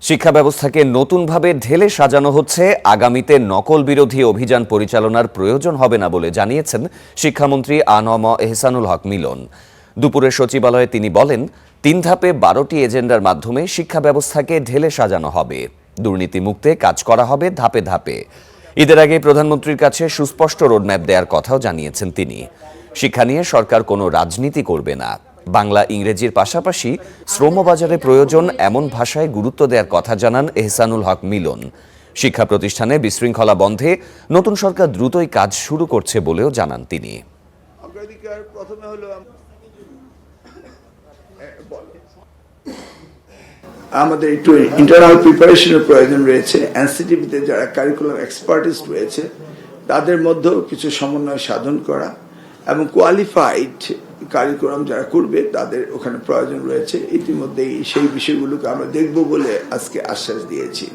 শিক্ষা ব্যবস্থাকে নতুনভাবে ঢেলে সাজানো হচ্ছে। আগামীতে নকল বিরোধী অভিযান পরিচালনার প্রয়োজন হবে না বলে জানিয়েছেন শিক্ষামন্ত্রী আ.ন.ম এহসানুল হক মিলন। দুপুরে সচিবালয়ে তিনি বলেন, ৩ ধাপে ১২টি এজেন্ডার মাধ্যমে শিক্ষা ব্যবস্থাকে ঢেলে সাজানো হবে। দুর্নীতিমুক্তে কাজ করা হবে ধাপে ধাপে। ঈদের আগে প্রধানমন্ত্রীর কাছে সুস্পষ্ট রোডম্যাপ দেওয়ার কথাও জানিয়েছেন তিনি। শিক্ষা নিয়ে সরকার কোনো রাজনীতি করবে না। বাংলা ইংরেজির পাশাপাশি শ্রমবাজারে প্রয়োজন এমন ভাষায় গুরুত্ব দেওয়ার কথা জানান এহসানুল হক মিলন। শিক্ষা প্রতিষ্ঠানে বিশৃঙ্খলা বন্ধে নতুন সরকার দ্রুতই কাজ শুরু করছে বলেও জানান তিনি। আমাদের একটু ইন্টারনাল প্রিপারেশনের প্রয়োজন রয়েছে। এনসিটিভিতে যারা কারিকুলাম এক্সপার্টিস্ট রয়েছে তাদের মধ্যেও কিছু সমন্বয় সাধন করা এবং কোয়ালিফাইড কারিকুলাম যারা করবে তাদের ওখানে প্রয়োজন রয়েছে। ইতিমধ্যেই সেই বিষয়গুলোকে আমরা দেখব বলে আজকে আশ্বাস দিয়েছি।